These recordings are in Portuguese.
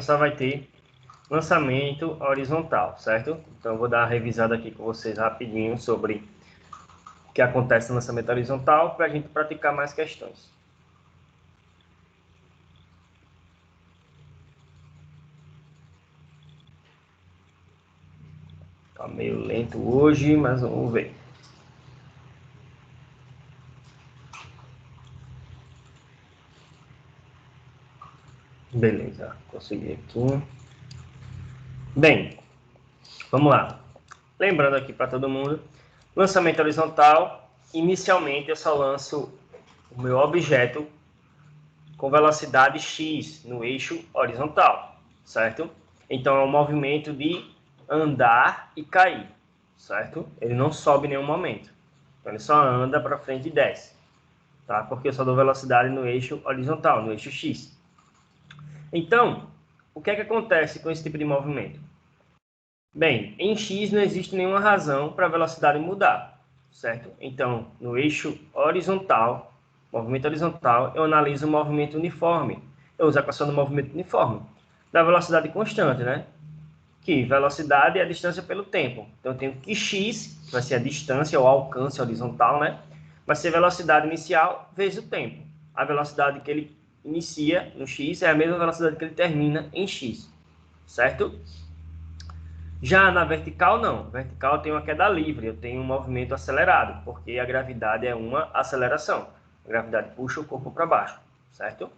só vai ter lançamento horizontal, certo? Então, eu vou dar uma revisada aqui com vocês rapidinho sobre o que acontece no lançamento horizontal para a gente praticar mais questões. Tá meio lento hoje, mas vamos ver. Beleza, consegui aqui. Bem, vamos lá. Lembrando aqui para todo mundo, lançamento horizontal, inicialmente eu só lanço o meu objeto com velocidade x no eixo horizontal, certo? Então é um movimento de andar e cair, certo? Ele não sobe em nenhum momento. Então ele só anda para frente e desce, tá? Porque eu só dou velocidade no eixo horizontal, no eixo x. Então, o que é que acontece com esse tipo de movimento? Bem, em x não existe nenhuma razão para a velocidade mudar, certo? Então, no eixo horizontal, movimento horizontal, eu analiso o movimento uniforme. Eu uso a equação do movimento uniforme, da velocidade constante, né? Que velocidade é a distância pelo tempo. Então, eu tenho que x, que vai ser a distância, ou alcance horizontal, né? Vai ser velocidade inicial vezes o tempo. A velocidade que ele inicia no x é a mesma velocidade que ele termina em x, certo? Já na vertical, não. Vertical eu tenho uma queda livre, eu tenho um movimento acelerado, porque a gravidade é uma aceleração. A gravidade puxa o corpo para baixo, certo?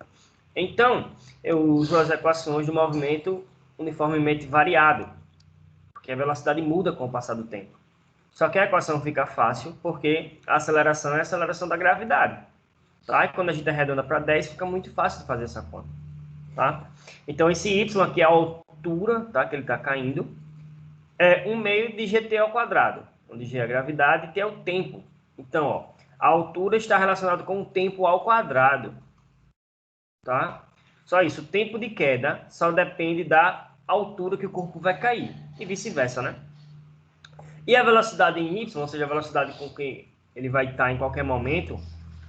Então, eu uso as equações do movimento uniformemente variado, porque a velocidade muda com o passar do tempo. Só que a equação fica fácil, porque a aceleração é a aceleração da gravidade. Tá? E quando a gente arredonda para 10, fica muito fácil de fazer essa conta. Tá? Então, esse y aqui é a altura, tá? Que ele está caindo, é 1 meio de gt ao quadrado, onde g é a gravidade e t é o tempo. Então, ó, a altura está relacionada com o tempo ao quadrado. Tá? Só isso, o tempo de queda só depende da altura que o corpo vai cair, e vice-versa, né? E a velocidade em y, ou seja, a velocidade com que ele vai estar em qualquer momento,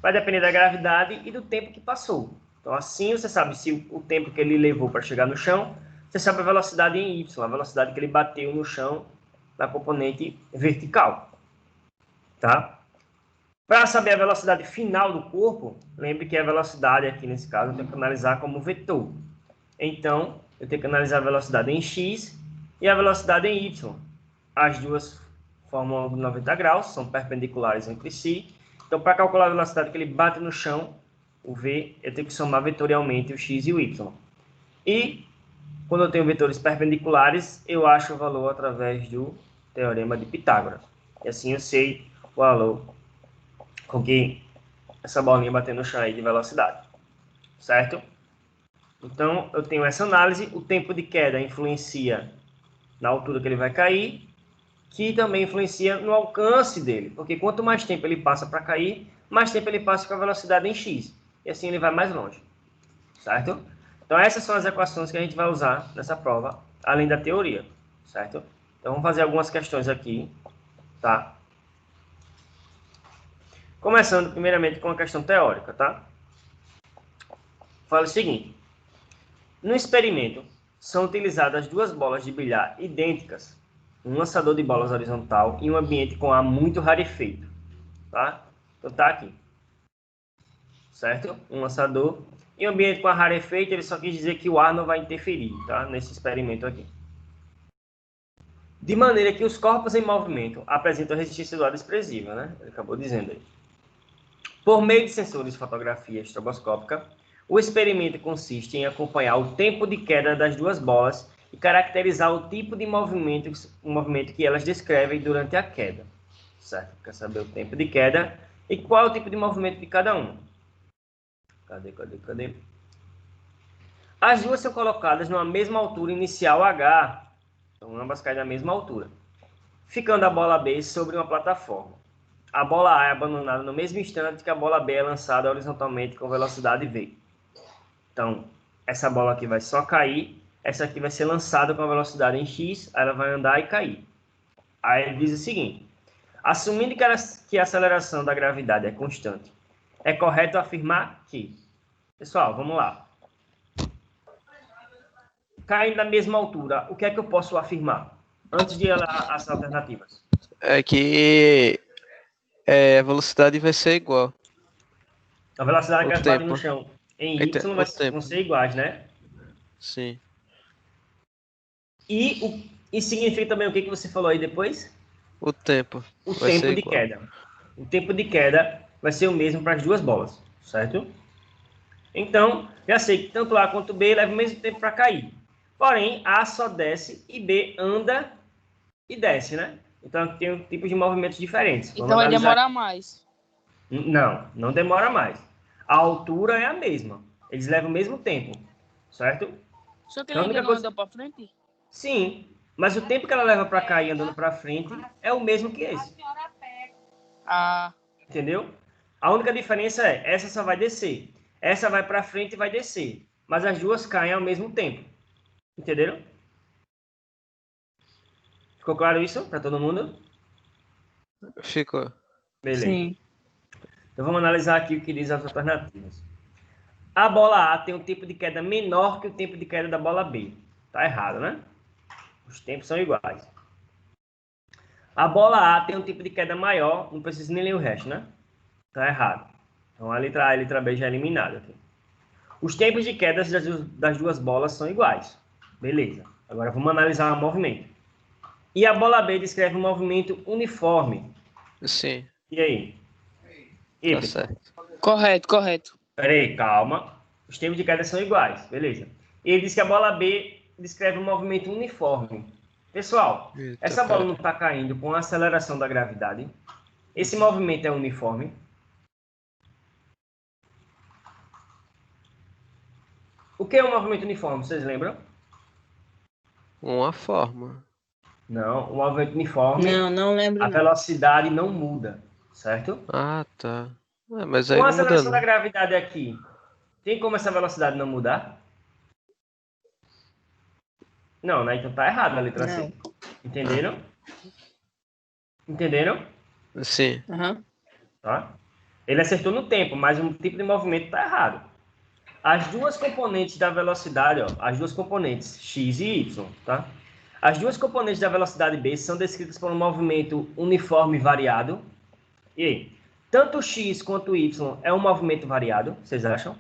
vai depender da gravidade e do tempo que passou. Então, assim, você sabe se o tempo que ele levou para chegar no chão, você sabe a velocidade em y, a velocidade que ele bateu no chão na componente vertical. Tá? Para saber a velocidade final do corpo, lembre que a velocidade aqui nesse caso eu tenho que analisar como vetor. Então, eu tenho que analisar a velocidade em x e a velocidade em y. As duas formam um ângulo de 90 graus, são perpendiculares entre si. Então, para calcular a velocidade que ele bate no chão, o v, eu tenho que somar vetorialmente o x e o y. E, quando eu tenho vetores perpendiculares, eu acho o valor através do teorema de Pitágoras. E assim eu sei o valor com que essa bolinha bater no chão aí de velocidade. Certo? Então, eu tenho essa análise. O tempo de queda influencia na altura que ele vai cair, que também influencia no alcance dele, porque quanto mais tempo ele passa para cair, mais tempo ele passa com a velocidade em x, e assim ele vai mais longe, certo? Então essas são as equações que a gente vai usar nessa prova, além da teoria, certo? Então vamos fazer algumas questões aqui, tá? Começando primeiramente com a questão teórica, tá? Fala o seguinte: no experimento, são utilizadas duas bolas de bilhar idênticas, um lançador de bolas horizontal em um ambiente com ar muito rarefeito. Tá? Então tá aqui. Certo? Um lançador. Em um ambiente com ar rarefeito, ele só quis dizer que o ar não vai interferir, tá? Nesse experimento aqui. De maneira que os corpos em movimento apresentam resistência do ar desprezível, né? Ele acabou dizendo aí. Por meio de sensores de fotografia estroboscópica, o experimento consiste em acompanhar o tempo de queda das duas bolas e caracterizar o tipo de movimento que elas descrevem durante a queda. Certo? Quer saber o tempo de queda e qual é o tipo de movimento de cada um. Cadê? As duas são colocadas numa mesma altura inicial H. Então, ambas caem na mesma altura. Ficando a bola B sobre uma plataforma. A bola A é abandonada no mesmo instante que a bola B é lançada horizontalmente com velocidade V. Então, essa bola aqui vai só cair, essa aqui vai ser lançada com a velocidade em x, aí ela vai andar e cair. Aí ele diz o seguinte: assumindo que a aceleração da gravidade é constante, é correto afirmar que... Pessoal, vamos lá. caindo da mesma altura, o que é que eu posso afirmar? Antes de ir às alternativas. É que a velocidade vai ser igual. A velocidade que O elas batem no tempo. chão em Eita, Y o vão tempo. ser iguais, né? Sim. E significa também o que você falou aí depois? O tempo O vai tempo ser de igual. queda. O tempo de queda vai ser o mesmo para as duas bolas, certo? Então, já sei que tanto A quanto B levam o mesmo tempo para cair. Porém, A só desce e B anda e desce, né? Então, tem tipos de movimentos diferentes. Vamos Então vai analisar. demorar mais. Não, não demora mais. A altura é a mesma. Eles levam o mesmo tempo, certo? Só que Então, ele a ainda única não coisa... anda pra frente? Sim, mas o tempo que ela leva para cair andando para frente é o mesmo que esse. Ah, Entendeu? A única diferença é, essa só vai descer. Essa vai para frente e vai descer. Mas as duas caem ao mesmo tempo. Entenderam? Ficou claro isso para todo mundo? Ficou. Beleza. sim. Então vamos analisar aqui o que diz as alternativas. A bola A tem um tempo de queda menor que o tempo de queda da bola B. Tá errado, né? Os tempos são iguais. A bola A tem um tempo de queda maior, não precisa nem ler o resto, né? Tá errado. Então a letra A e a letra B já é eliminada aqui. Os tempos de queda das duas bolas são iguais. Beleza. Agora vamos analisar o movimento. E a bola B descreve um movimento uniforme. Sim, E aí? E aí, tá pessoal? certo. Correto, correto. Peraí, calma. Os tempos de queda são iguais. Beleza. E ele diz que a bola B descreve um movimento uniforme. Pessoal, Eita, essa bola pera. não está caindo com a aceleração da gravidade. Esse movimento é uniforme. O que é um movimento uniforme? Vocês lembram? Uma forma. Não, o movimento uniforme, Não lembro a não. velocidade não muda, certo? Ah, tá. Mas aí Com a não muda aceleração da não. gravidade aqui, tem como essa velocidade não mudar? Não, né? Então tá errado a letra C. Não. Entenderam? Entenderam? Sim. Aham. Tá? Ele acertou no tempo, mas o tipo de movimento tá errado. As duas componentes da velocidade, ó, as duas componentes, x e y, tá? As duas componentes da velocidade b são descritas por um movimento uniforme variado. E aí? Tanto x quanto y é um movimento variado, vocês acham?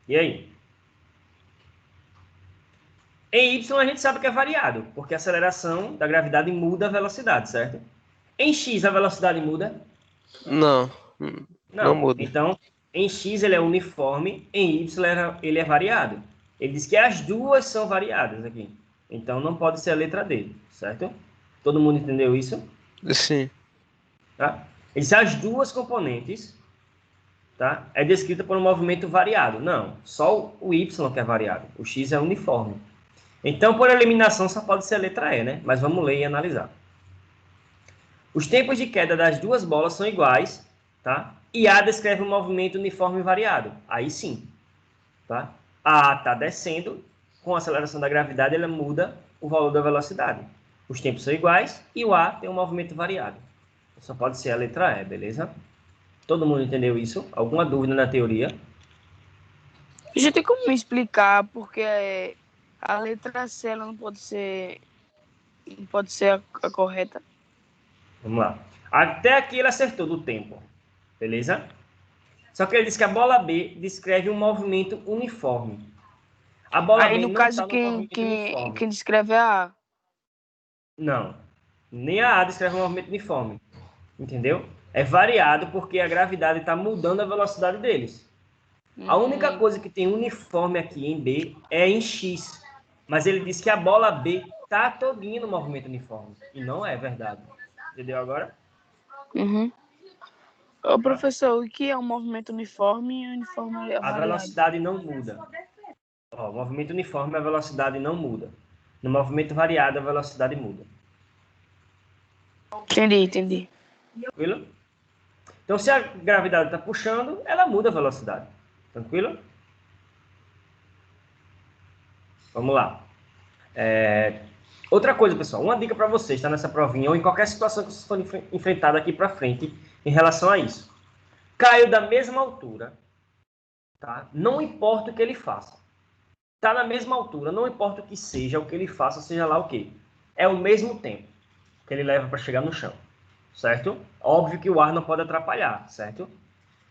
E aí? Em y a gente sabe que é variado, porque a aceleração da gravidade muda a velocidade, certo? Em x a velocidade muda? Não. Não Não. muda. Então, em x ele é uniforme, em y ele é variado. Ele diz que as duas são variadas aqui. Então, não pode ser a letra D, certo? Todo mundo entendeu isso? Sim. Tá? Ele diz que as duas componentes, tá, é descrita por um movimento variado. Não, só o y que é variado. O x é uniforme. Então, por eliminação, só pode ser a letra E, né? Mas vamos ler e analisar. Os tempos de queda das duas bolas são iguais, tá? E A descreve um movimento uniforme variado. Aí sim, tá? A A está descendo, com a aceleração da gravidade, ela muda o valor da velocidade. Os tempos são iguais e o A tem um movimento variado. Só pode ser a letra E, beleza? Todo mundo entendeu isso? Alguma dúvida na teoria? Já tem como me explicar porque a letra C ela não pode ser a correta? Vamos lá. Até aqui ele acertou do tempo, beleza? Só que ele diz que a bola B descreve um movimento uniforme. A bola Aí B no não caso está no movimento quem uniforme. descreve é a A. Não. Nem a A descreve um movimento uniforme. Entendeu? É variado porque a gravidade está mudando a velocidade deles. A única coisa que tem uniforme aqui em B é em X. Mas ele diz que a bola B está todinha no movimento uniforme. E não é verdade. Entendeu agora? Uhum. Ô, professor, o que é um movimento uniforme e uniforme é A variado? velocidade não muda. Ó, o movimento uniforme, a velocidade não muda. No movimento variado, a velocidade muda. Entendi. Tranquilo? Então, se a gravidade está puxando, ela muda a velocidade. Tranquilo? Vamos lá. Outra coisa, pessoal, uma dica para vocês, tá nessa provinha, ou em qualquer situação que vocês forem enfrentar daqui para frente em relação a isso. Caiu da mesma altura, Tá? Não importa o que ele faça. Está na mesma altura, não importa o que seja, o que ele faça, seja lá o que. É o mesmo tempo que ele leva para chegar no chão, certo? Óbvio que o ar não pode atrapalhar, certo?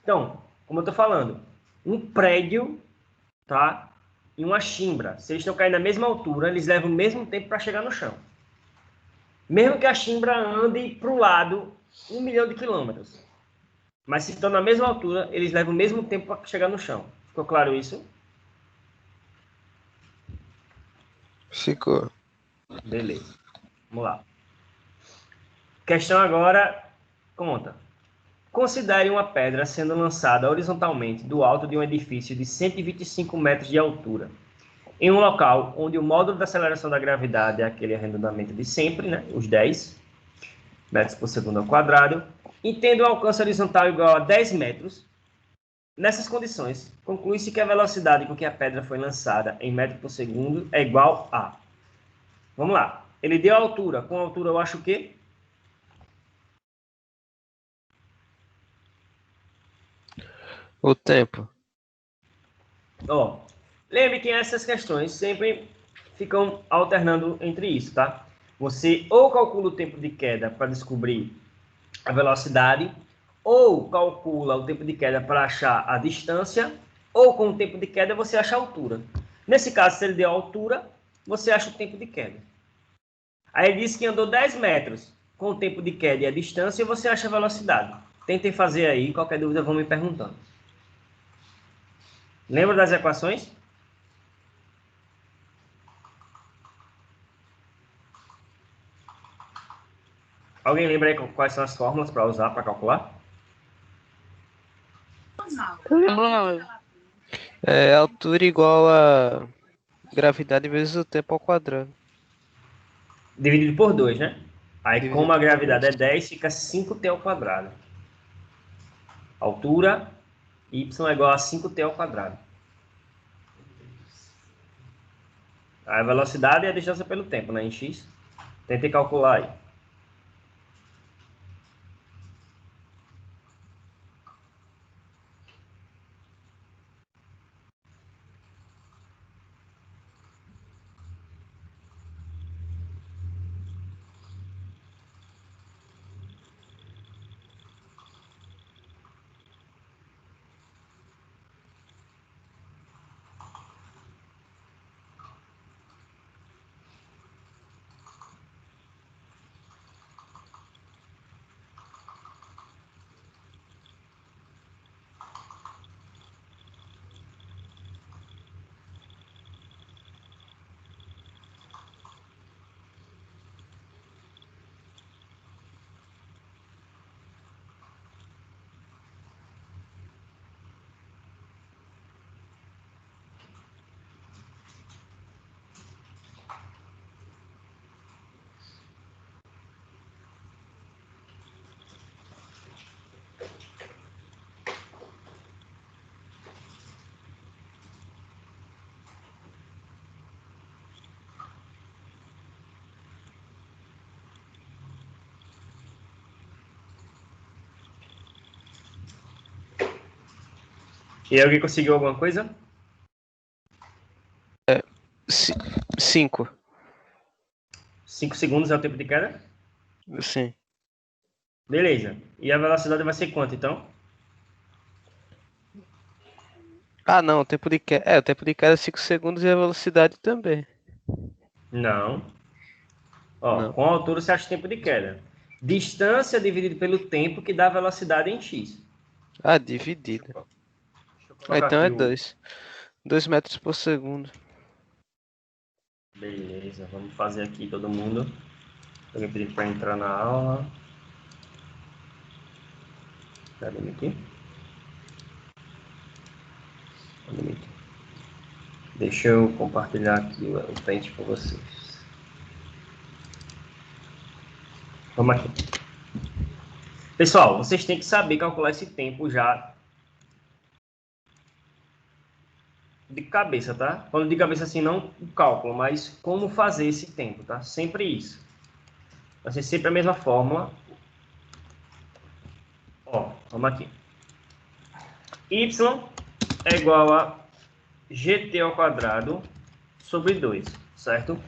Então, como eu estou falando, um prédio, tá? E uma chimbra, se eles estão caindo na mesma altura, eles levam o mesmo tempo para chegar no chão. Mesmo que a chimbra ande para o lado 1 milhão de quilômetros. Mas se estão na mesma altura, eles levam o mesmo tempo para chegar no chão. Ficou claro isso? Ficou. Beleza. Vamos lá. Questão agora, conta. Considere uma pedra sendo lançada horizontalmente do alto de um edifício de 125 metros de altura, em um local onde o módulo de aceleração da gravidade é aquele arredondamento de sempre, né, os 10 metros por segundo ao quadrado, e tendo um alcance horizontal igual a 10 metros. Nessas condições, conclui-se que a velocidade com que a pedra foi lançada em metros por segundo é igual a... Vamos lá. Ele deu a altura. Com a altura eu acho o quê? O tempo. Ó, lembre que essas questões sempre ficam alternando entre isso, tá? Você ou calcula o tempo de queda para descobrir a velocidade, ou calcula o tempo de queda para achar a distância, ou com o tempo de queda você acha a altura. Nesse caso, se ele deu a altura, você acha o tempo de queda. Aí ele disse que andou 10 metros com o tempo de queda e a distância, e você acha a velocidade. Tentem fazer aí, qualquer dúvida vão me perguntando. Lembra das equações? Alguém lembra aí quais são as fórmulas para usar para calcular? Eu lembro não. É altura igual a gravidade vezes o tempo ao quadrado. Dividido por 2, né? Aí, como Dividido a por gravidade 2. é 10, fica 5t ao quadrado. Altura, y é igual a 5t ao quadrado. A velocidade é a distância pelo tempo, né? Em x. Tentei calcular aí. E alguém conseguiu alguma coisa? 5. 5 segundos é o tempo de queda? Sim. Beleza. E a velocidade vai ser quanto, então? Ah, não, o tempo de queda. O tempo de queda é 5 segundos e a velocidade também. Não. Ó, Não. com a altura você acha o tempo de queda. Distância dividido pelo tempo que dá velocidade em x. Ah, dividido. Deixa eu Ah, colocar então é aqui o... 2. 2 metros por segundo. Beleza, vamos fazer aqui todo mundo. Alguém pediu para entrar na aula. Cadê aqui? Deixa eu compartilhar aqui o Paint com vocês. Vamos aqui. Pessoal, vocês têm que saber calcular esse tempo já de cabeça, tá? Falando de cabeça assim, não o cálculo, mas como fazer esse tempo, tá? Sempre isso. Vai ser sempre a mesma fórmula. Ó, vamos aqui. Y é igual a gt ao quadrado sobre 2, certo?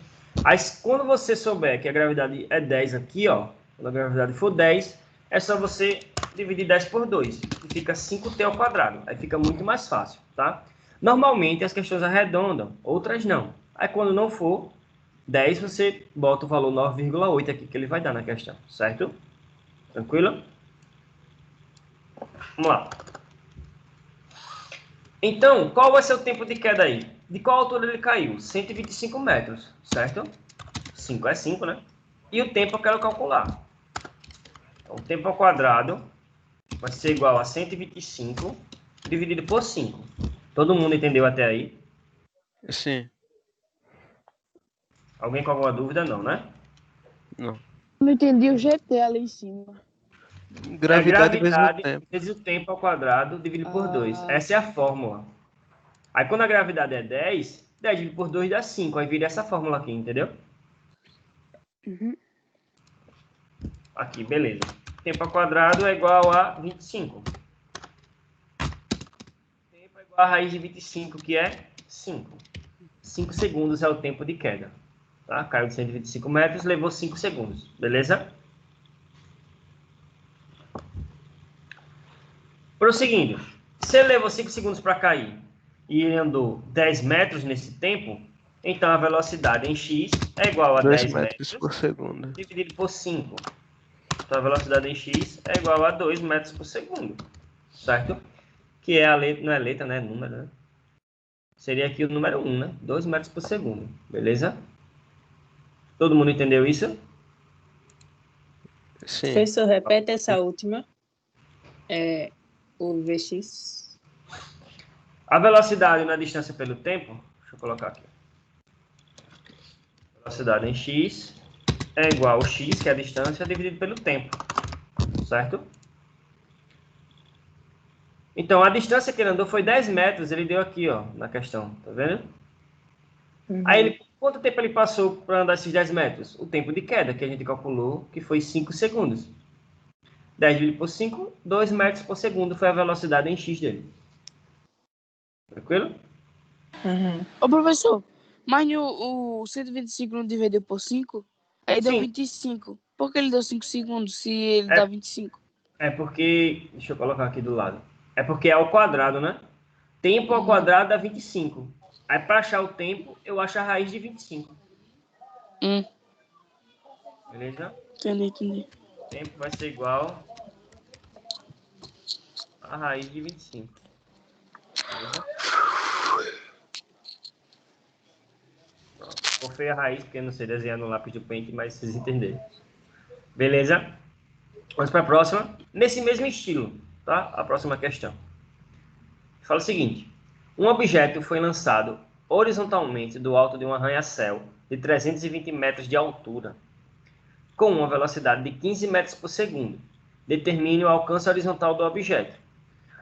Aí, quando você souber que a gravidade é 10 aqui, ó, quando a gravidade for 10, é só você dividir 10 por 2, que fica 5t ao quadrado. Aí fica muito mais fácil, tá? Normalmente as questões arredondam, outras não. Aí quando não for 10, você bota o valor 9,8 aqui que ele vai dar na questão, certo? Tranquilo? Vamos lá. Então, qual vai ser o tempo de queda aí? De qual altura ele caiu? 125 metros, certo? 5 é 5, né? E o tempo eu quero calcular. Então, o tempo ao quadrado vai ser igual a 125 dividido por 5. Todo mundo entendeu até aí? Sim. Alguém com alguma dúvida? Não, né? Não. Não entendi o GT ali em cima. É a Gravidade vezes o gravidade tempo. vezes o tempo ao quadrado dividido por 2. Ah, Essa é a fórmula. Aí quando a gravidade é 10, 10 dividido por 2 dá 5. Aí vira essa fórmula aqui, entendeu? uhum. Aqui, beleza. Tempo ao quadrado é igual a 25. Tempo é igual a raiz de 25, que é 5. 5 segundos é o tempo de queda. Tá? Caiu de 125 metros, levou 5 segundos. Beleza? Prosseguindo. Se ele levou 5 segundos para cair e ele andou 10 metros nesse tempo, então a velocidade em x é igual a 2 10 metros metros por segundo. dividido por 5. Então a velocidade em x é igual a 2 metros por segundo. Certo? Que é a letra, não é letra, né? É número, né? Seria aqui o número 1, né? 2 metros por segundo. Beleza? Todo mundo entendeu isso? Sim. Professor, repete essa última. O VX. A velocidade na distância pelo tempo, deixa eu colocar aqui. Velocidade em x é igual a x, que é a distância, dividido pelo tempo. Certo? Então, a distância que ele andou foi 10 metros, ele deu aqui, ó, na questão, tá vendo? Aí, quanto tempo ele passou para andar esses 10 metros? O tempo de queda, que a gente calculou, que foi 5 segundos. 10 dividido por 5, 2 metros por segundo foi a velocidade em x dele. Tranquilo? Ô, professor, mas o 125 não dividiu por 5? Aí deu Sim. 25. Por que ele deu 5 segundos se ele É. dá 25? É porque, deixa eu colocar aqui do lado. É porque é ao quadrado, né? Tempo ao quadrado dá 25. Aí, para achar o tempo, eu acho a raiz de 25. Beleza? Entendi. O tempo vai ser igual a raiz de 25. Beleza? Pronto. Ficou feia a raiz, porque eu não sei desenhar no lápis do pente, mas vocês entenderam. Beleza? Vamos para a próxima. Nesse mesmo estilo, tá? A próxima questão. Fala o seguinte. Um objeto foi lançado horizontalmente do alto de um arranha-céu de 320 metros de altura, com uma velocidade de 15 metros por segundo. Determine o alcance horizontal do objeto.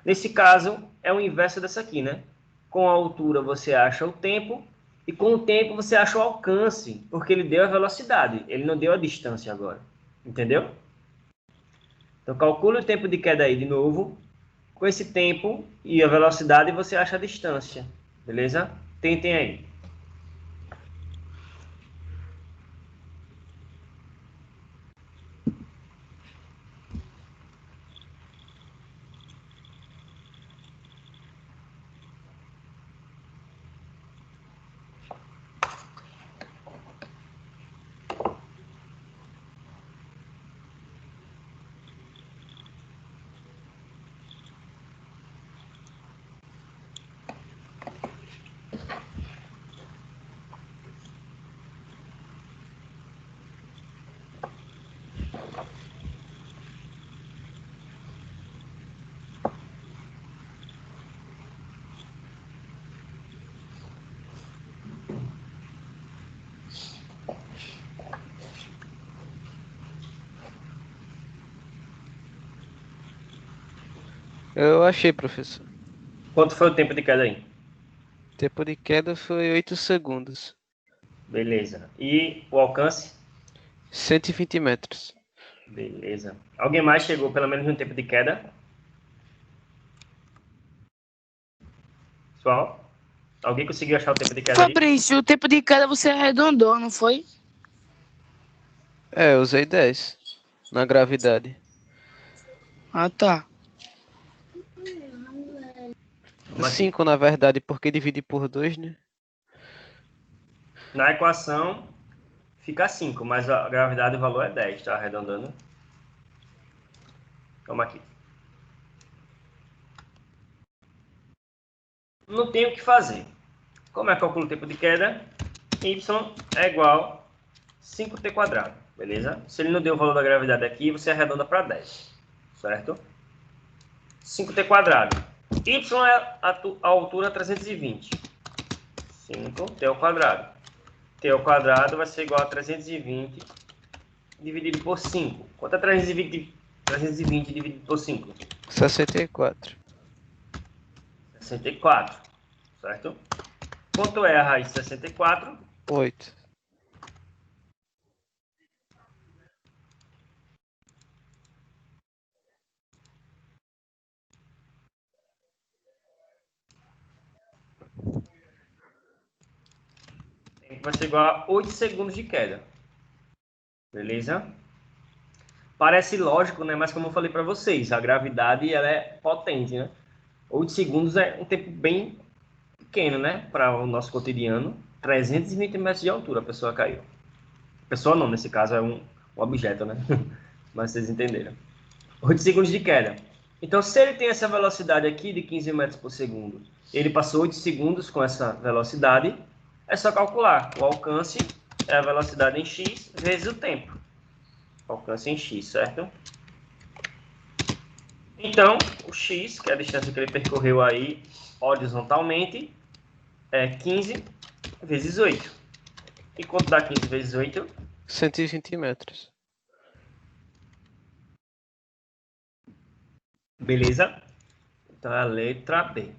Nesse caso, é o inverso dessa aqui, né? Com a altura você acha o tempo e com o tempo você acha o alcance, porque ele deu a velocidade, ele não deu a distância agora. Entendeu? Então calcule o tempo de queda aí de novo. Com esse tempo e a velocidade você acha a distância. Beleza? Tentem aí. Eu achei, professor. Quanto foi o tempo de queda aí? Tempo de queda foi 8 segundos. Beleza. E o alcance? 120 metros. Beleza. Alguém mais chegou pelo menos no tempo de queda? Pessoal, alguém conseguiu achar o tempo de queda aí? Fabrício, o tempo de queda você arredondou, não foi? Eu usei 10 na gravidade. Ah, tá. Vamos aqui. 5 na verdade, porque dividi por 2, né? Na equação fica 5, mas a gravidade, o valor é 10, tá? Arredondando. Vamos aqui. Não tem o que fazer. Como é que eu calculo o tempo de queda? Y é igual a 5t quadrado, beleza? Se ele não deu o valor da gravidade aqui, você arredonda para 10, certo? 5t quadrado. Y é a altura 320. 5t ao quadrado. T ao quadrado vai ser igual a 320 dividido por 5. Quanto é 320 dividido por 5? 64. 64, certo? Quanto é a raiz de 64? 8. Vai ser igual a 8 segundos de queda. Beleza? Parece lógico, né? Mas como eu falei para vocês, a gravidade ela é potente, né? 8 segundos é um tempo bem pequeno, né? Para o nosso cotidiano. 320 metros de altura a pessoa caiu. A pessoa não, nesse caso é um objeto, né? Mas vocês entenderam. 8 segundos de queda. Então, se ele tem essa velocidade aqui de 15 metros por segundo, ele passou 8 segundos com essa velocidade, é só calcular. O alcance é a velocidade em x vezes o tempo. Alcance em x, certo? Então, o x, que é a distância que ele percorreu aí horizontalmente, é 15 vezes 8. E quanto dá 15 vezes 8? 120 metros. Beleza? Então, é a letra B.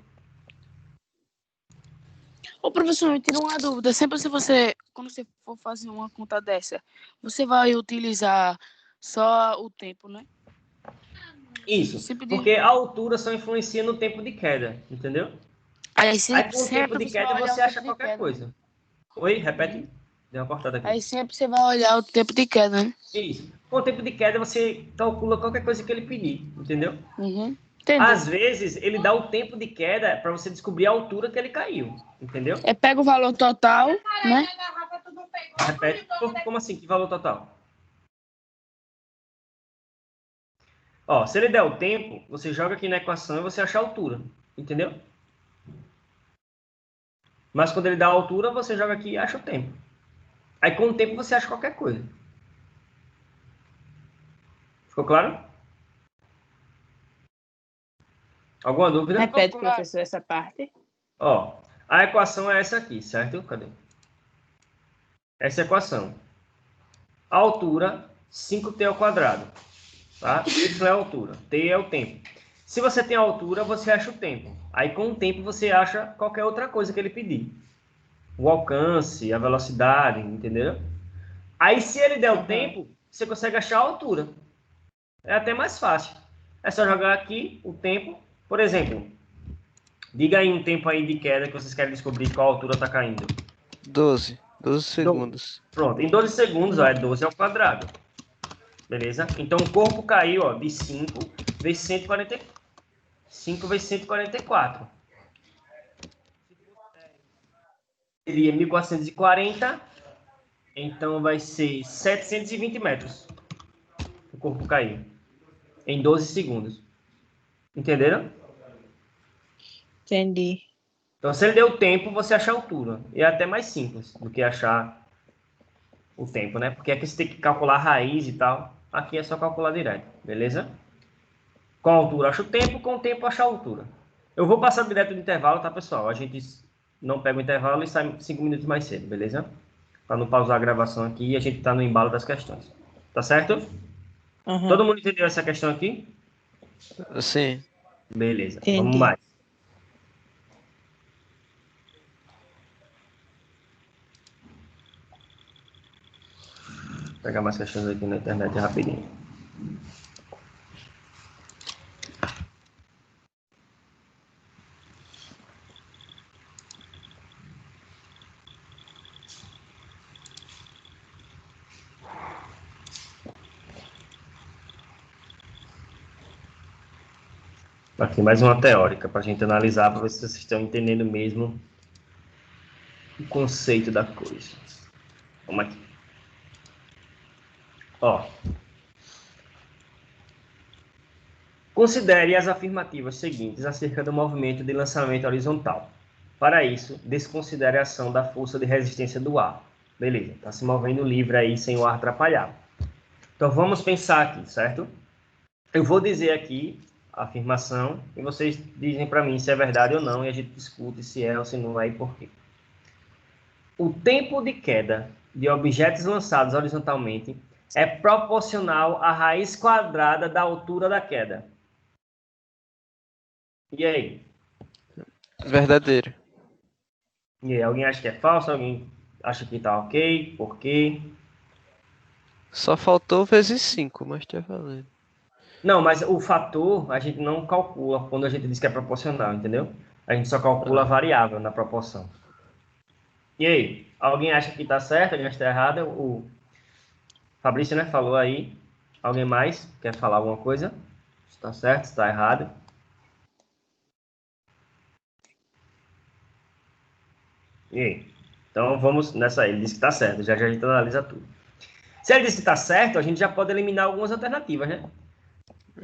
Ô, professor, me tira uma dúvida. Sempre se você, quando você for fazer uma conta dessa, você vai utilizar só o tempo, né? Isso, Sempre porque a altura só influencia no tempo de queda, entendeu? Aí Aí com o tempo sempre de você vai queda olhar você o tempo acha de qualquer queda, né? coisa. Oi, repete. Deu uma cortada aqui. Aí sempre você vai olhar o tempo de queda, né? Isso. Com o tempo de queda você calcula qualquer coisa que ele pedir, entendeu? Uhum. Entendi. Às vezes ele dá o tempo de queda para você descobrir a altura que ele caiu, entendeu? Pega o valor total, né? Repete. Como assim? Que valor total? Ó, se ele der o tempo, você joga aqui na equação e você acha a altura, entendeu? Mas quando ele dá a altura, você joga aqui e acha o tempo. Aí com o tempo você acha qualquer coisa. Ficou claro? Alguma dúvida? Repete, professor, essa parte. Ó, a equação é essa aqui, certo? Cadê? Essa equação. A altura, 5t ao quadrado. Tá? Y é a altura, t é o tempo. Se você tem a altura, você acha o tempo. Aí com o tempo você acha qualquer outra coisa que ele pedir. O alcance, a velocidade, entendeu? Aí se ele der o tempo, você consegue achar a altura. É até mais fácil. É só jogar aqui o tempo. Por exemplo, diga aí um tempo aí de queda que vocês querem descobrir qual altura está caindo. 12. 12 segundos. Pronto, em 12 segundos, ó, é 12 ao quadrado. Beleza? Então o corpo caiu, ó, de 5 vezes 140, 5 vezes 144. Seria 1440. Então vai ser 720 metros. O corpo caiu. Em 12 segundos. Entenderam? Entendi. Então, se ele deu tempo, você acha a altura. E é até mais simples do que achar o tempo, né? Porque aqui você tem que calcular a raiz e tal. Aqui é só calcular direto, beleza? Com a altura acha o tempo, com o tempo acha a altura. Eu vou passar direto do intervalo, tá, pessoal? A gente não pega o intervalo e sai 5 minutos mais cedo, beleza? Para não pausar a gravação aqui e a gente tá no embalo das questões. Tá certo? Todo mundo entendeu essa questão aqui? Sim. Beleza, Entendi. vamos mais. Vou pegar mais questões aqui na internet rapidinho. Aqui mais uma teórica para a gente analisar, para ver se vocês estão entendendo mesmo o conceito da coisa. Vamos aqui. Ó. Considere as afirmativas seguintes acerca do movimento de lançamento horizontal. Para isso, desconsidere a ação da força de resistência do ar. Beleza, está se movendo livre aí sem o ar atrapalhar. Então vamos pensar aqui, certo? Eu vou dizer aqui a afirmação e vocês dizem para mim se é verdade ou não e a gente discute se é ou se não é e por quê. O tempo de queda de objetos lançados horizontalmente é proporcional à raiz quadrada da altura da queda. E aí? Verdadeiro. E aí, alguém acha que é falso? Alguém acha que tá ok? Por quê? Só faltou vezes 5, mas tá valendo. Não, mas o fator a gente não calcula quando a gente diz que é proporcional, entendeu? A gente só calcula a variável na proporção. E aí? Alguém acha que tá certo? Alguém acha que tá errado? O Fabrício, né, falou aí. Alguém mais quer falar alguma coisa? Se tá certo, se tá errado? E aí? Então vamos nessa aí. Ele disse que tá certo. Já já a gente analisa tudo. Se ele disse que tá certo, a gente já pode eliminar algumas alternativas, né?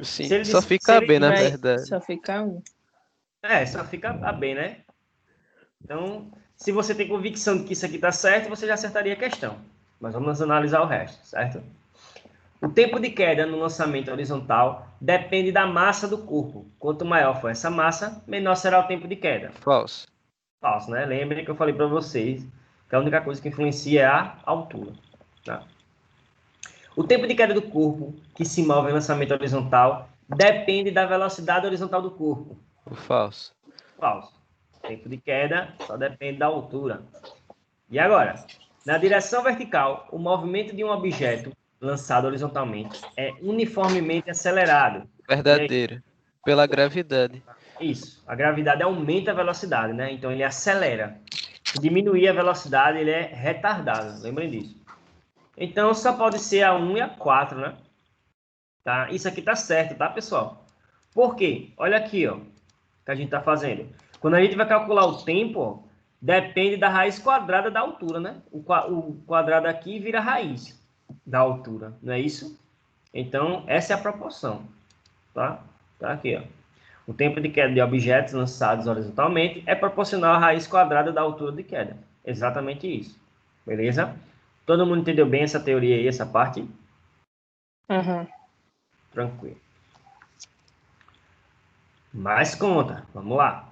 Sim, Se ele só disse, se fica ele B, na Vai verdade. só ficar um. só fica a B, né? Então, se você tem convicção de que isso aqui está certo, você já acertaria a questão. Mas vamos analisar o resto, certo? O tempo de queda no lançamento horizontal depende da massa do corpo. Quanto maior for essa massa, menor será o tempo de queda. Falso. Falso, né? Lembrem que eu falei para vocês que a única coisa que influencia é a altura. Tá? O tempo de queda do corpo que se move em lançamento horizontal depende da velocidade horizontal do corpo. O falso. Falso. O tempo de queda só depende da altura. E agora? Na direção vertical, o movimento de um objeto lançado horizontalmente é uniformemente acelerado. E aí? Verdadeiro. Pela gravidade. Isso. A gravidade aumenta a velocidade, né? Então ele acelera. Se diminuir a velocidade, ele é retardado. Lembrem disso. Então só pode ser a 1 e a 4, né? Tá? Isso aqui tá certo, tá, pessoal? Por quê? Olha aqui, ó, que a gente tá fazendo. Quando a gente vai calcular o tempo, ó, depende da raiz quadrada da altura, né? O quadrado aqui vira raiz da altura, não é isso? Então, essa é a proporção, tá? Tá aqui, ó. O tempo de queda de objetos lançados horizontalmente é proporcional à raiz quadrada da altura de queda. Exatamente isso. Beleza? Todo mundo entendeu bem essa teoria aí, essa parte? Uhum. Tranquilo. Mais conta. Vamos lá.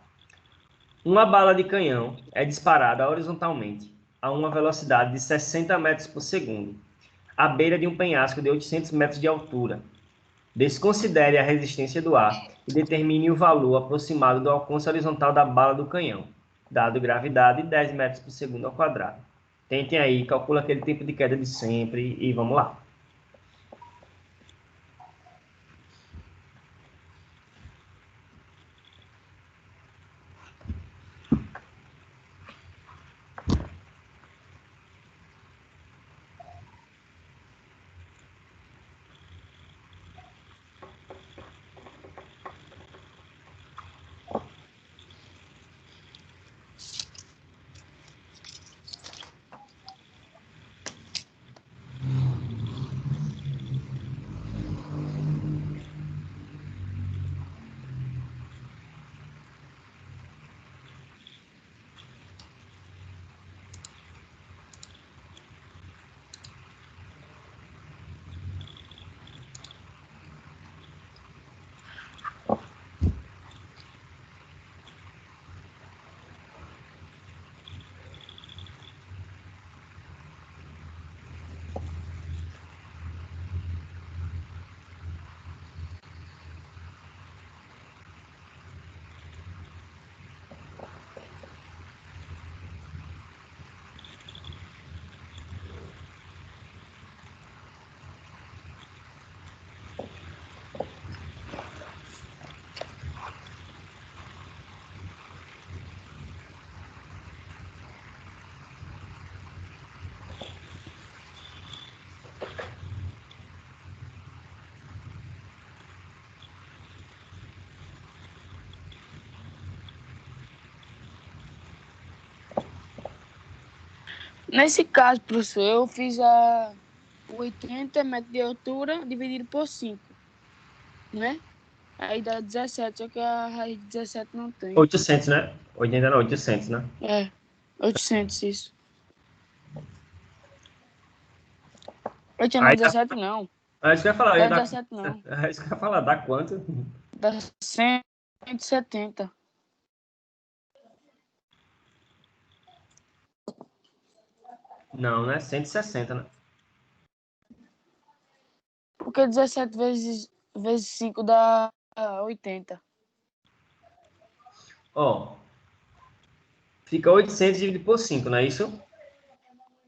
Uma bala de canhão é disparada horizontalmente a uma velocidade de 60 metros por segundo, à beira de um penhasco de 800 metros de altura. Desconsidere a resistência do ar e determine o valor aproximado do alcance horizontal da bala do canhão, dado gravidade 10 metros por segundo ao quadrado. Tentem aí, calcula aquele tempo de queda de sempre e vamos lá. Nesse caso, professor, eu fiz a 80 metros de altura dividido por 5, né? Aí dá 17, só que a raiz de 17 não tem. 800, né? 80 não, 800, né? É, 800 isso. 8 não, Aí dá, 17 não. é isso que eu ia falar. Dá Dá, 17 não. é isso que eu ia falar. Dá quanto? Dá 170. Não, né? 160, né? Porque 17 vezes 5 dá 80. Ó, fica 800 dividido por 5, não é isso?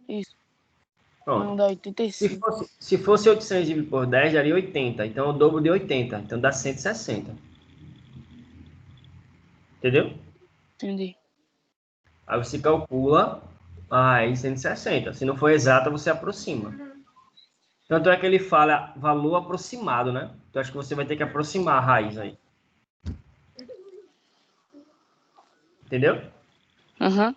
Isso. Pronto. Não, dá 85. Se fosse 800 dividido por 10, daria 80. Então, é o dobro de 80. Então, dá 160. Entendeu? Entendi. Aí você calcula a raiz de 160. Se não for exata, você aproxima. Tanto é que ele fala valor aproximado, né? Então, acho que você vai ter que aproximar a raiz aí. Entendeu? Aham.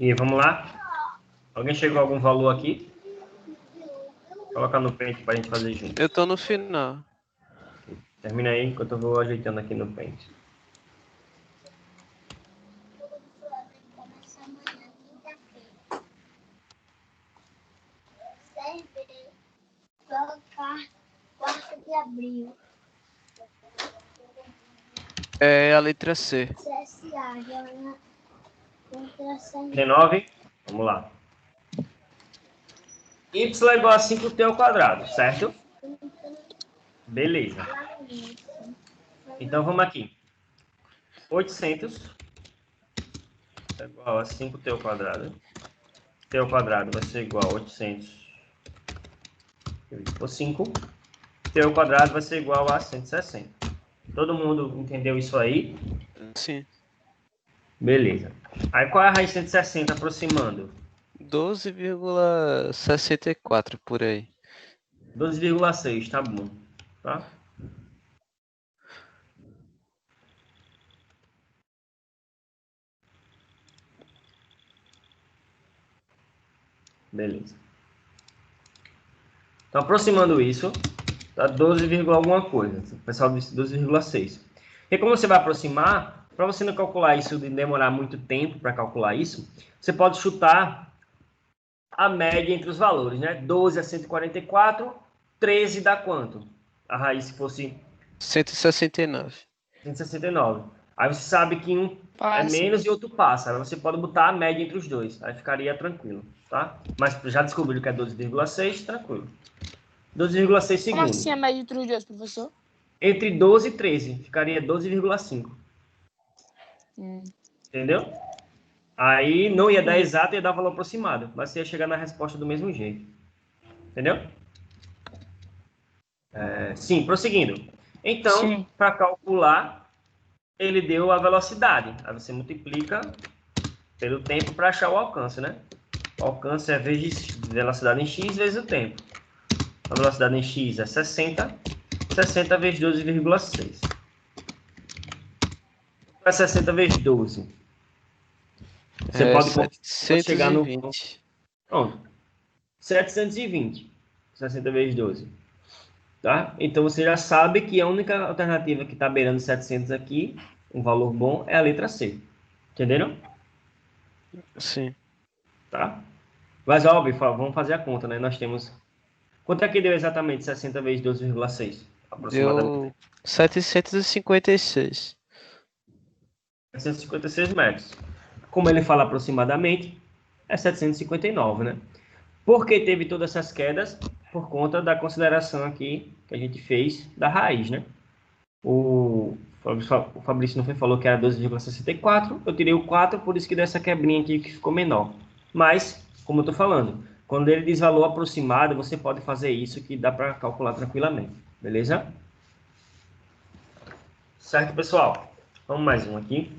E vamos lá. Alguém chegou a algum valor aqui? Coloca no pente para a gente fazer junto. Eu tô no final. Termina aí enquanto eu vou ajeitando aqui no pente. Quarta de abril. É a letra C. CSA, 19. Vamos lá. Y é igual a 5t ao quadrado, certo? Beleza. Então, vamos aqui. 800 é igual a 5t ao quadrado. T ao quadrado vai ser igual a 800 dividido por 5. T ao quadrado vai ser igual a 160. Todo mundo entendeu isso aí? Sim. Beleza. Aí, qual é a raiz de 160 aproximando? 12,64 por aí. 12,6, tá bom. Tá? Beleza. Então, aproximando isso, dá 12, alguma coisa. O pessoal disse 12,6. E como você vai aproximar, para você não calcular isso e demorar muito tempo para calcular isso, você pode chutar a média entre os valores, né? 12 a 144, 13 dá quanto? A raiz se fosse 169. 169. Aí você sabe que um é Passa. menos e outro passa. Aí você pode botar a média entre os dois. Aí ficaria tranquilo, tá? Mas já descobriu que é 12,6, tranquilo. 12,6 Como segundos. assim a média entre os dois, professor? Entre 12 e 13, ficaria 12,5. Entendeu? Aí não ia dar exato, ia dar valor aproximado. Mas você ia chegar na resposta do mesmo jeito. Entendeu? Sim, prosseguindo. Então, Sim. para calcular, ele deu a velocidade. Aí você multiplica pelo tempo para achar o alcance, né? O alcance é vezes velocidade em x vezes o tempo. A velocidade em x é 60. 60 vezes 12,6. É 60 vezes 12. Você É pode chegar no... 720. Pronto. 720. 60 vezes 12. Tá? Então você já sabe que a única alternativa que está beirando 700 aqui, um valor bom, é a letra C. Entenderam? Sim. Tá? Mas óbvio, vamos fazer a conta, né? Nós temos... Quanto é que deu exatamente 60 vezes 12,6? Aproximadamente Deu 756. 756 metros. Como ele fala aproximadamente, é 759, né? Por que teve todas essas quedas? Por conta da consideração aqui que a gente fez da raiz, né? O Fabrício não foi, falou que era 12,64, eu tirei o 4, por isso que deu essa quebrinha aqui que ficou menor. Mas, como eu estou falando, quando ele diz valor aproximado, você pode fazer isso que dá para calcular tranquilamente, beleza? Certo, pessoal? Vamos mais um aqui.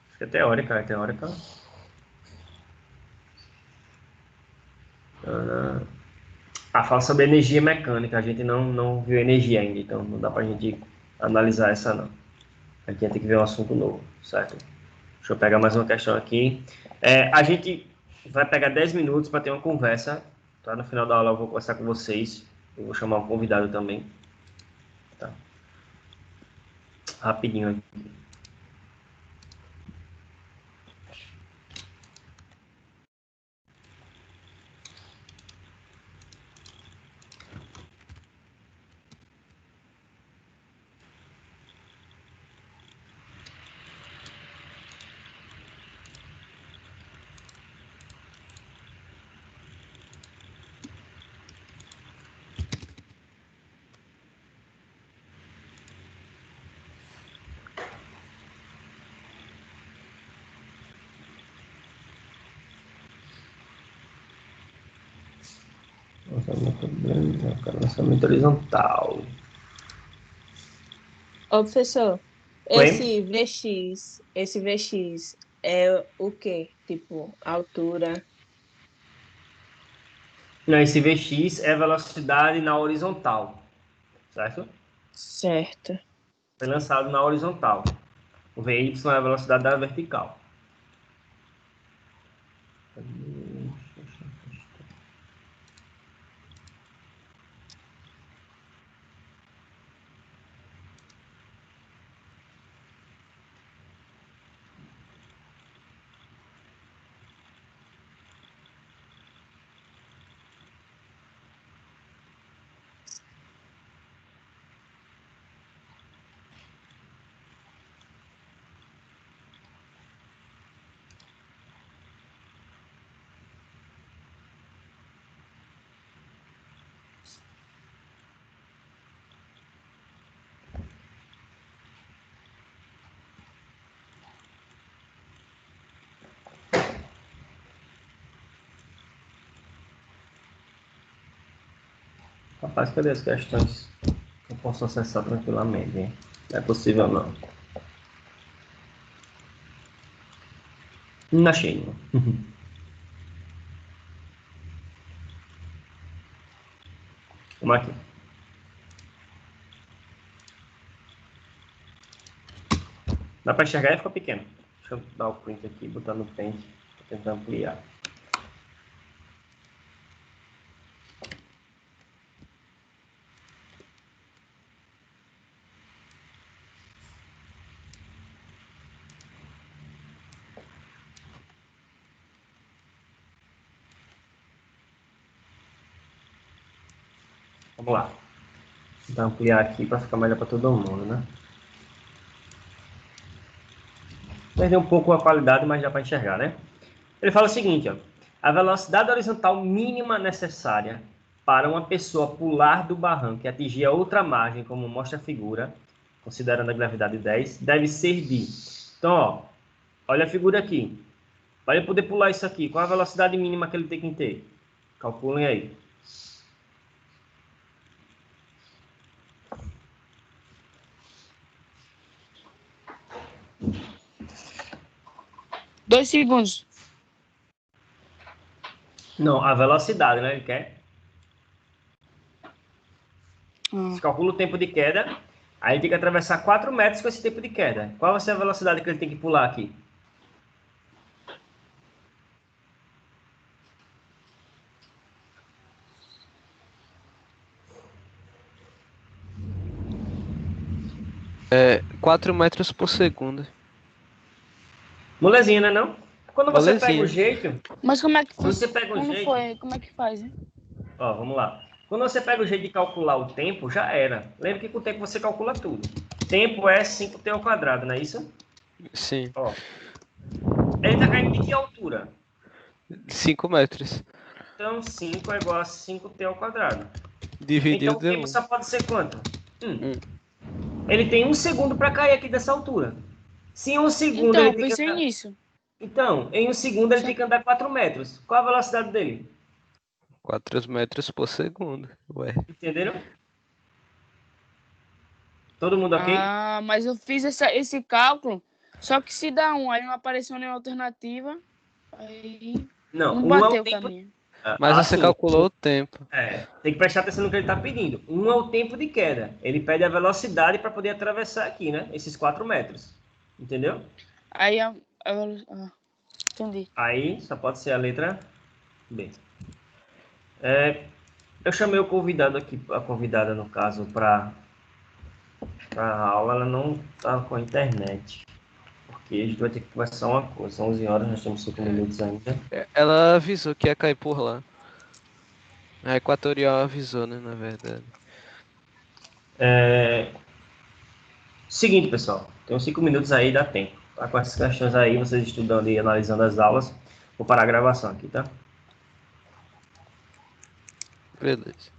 Acho que é teórica, é teórica. Fala sobre energia mecânica. A gente não viu energia ainda, então não dá para a gente analisar essa não. Aqui tem que ver um assunto novo, certo? Deixa eu pegar mais uma questão aqui. A gente vai pegar 10 minutos para ter uma conversa. Tá? No final da aula eu vou conversar com vocês. Eu vou chamar um convidado também. Tá? Rapidinho aqui. Lançamento horizontal. Ô, professor, Oi? esse VX é o quê? Tipo, altura. Não, esse Vx é velocidade na horizontal, certo? Certo. Foi lançado na horizontal. O Vy é a velocidade da vertical. Rapaz, cadê as questões que eu posso acessar tranquilamente, hein? Não é possível, não. Não achei, não. Vamos aqui. Dá para enxergar e ficou pequeno. Deixa eu dar o print aqui, botar no Paint, para tentar ampliar. Vamos lá. Vou tentar ampliar aqui para ficar melhor para todo mundo, né? Perdeu um pouco a qualidade, mas dá para enxergar, né? Ele fala o seguinte, ó. A velocidade horizontal mínima necessária para uma pessoa pular do barranco e atingir a outra margem, como mostra a figura, considerando a gravidade 10, deve ser de... Então, ó, olha a figura aqui. Para ele poder pular isso aqui, qual a velocidade mínima que ele tem que ter? Calculem aí. Dois segundos. Não, a velocidade, né? Ele quer. Ah, Você calcula o tempo de queda, aí ele tem que atravessar 4 metros com esse tempo de queda. Qual vai ser a velocidade que ele tem que pular aqui? É 4 metros por segundo. Molezinha, né não? Quando você pega o Molezinha. jeito, mas como é que quando foi? você pega o Como jeito, foi? Como é que faz, hein? ó, vamos lá. Quando você pega o jeito de calcular o tempo, já era. Lembra que com o tempo você calcula tudo. Tempo é 5t², não é isso? Sim. Ó. Ele tá caindo de que altura? 5 metros. Então 5 é igual a 5t ao quadrado. Dividiu Então o deu tempo 1. só pode ser quanto? Ele tem 1 segundo para cair aqui dessa altura. Se em 1 segundo Então, ele eu tem que pensei andar... nisso. Então, em 1 segundo ele tem que andar 4 metros. Qual a velocidade dele? 4 metros por segundo. Ué. Entenderam? Todo mundo ok? Ah, mas eu fiz esse cálculo, só que se dá um, aí não apareceu nenhuma alternativa, aí Não, não 1 é o bateu com a tempo... minha. Mas você sim. calculou o tempo. Tem que prestar atenção no que ele está pedindo. 1 é o tempo de queda. Ele pede a velocidade para poder atravessar aqui, né? Esses 4 metros. Entendeu? Aí entendi. Aí só pode ser a letra B. Eu chamei o convidado aqui, a convidada no caso, para a aula. Ela não está com a internet. Porque a gente vai ter que conversar uma coisa. São 11 horas, nós temos 5 minutos ainda. Ela avisou que ia cair por lá. A Equatorial avisou, né, na verdade. Seguinte, pessoal. Tem uns 5 minutos aí, dá tempo. Tá com essas questões aí, vocês estudando e analisando as aulas. Vou parar a gravação aqui, tá? Beleza.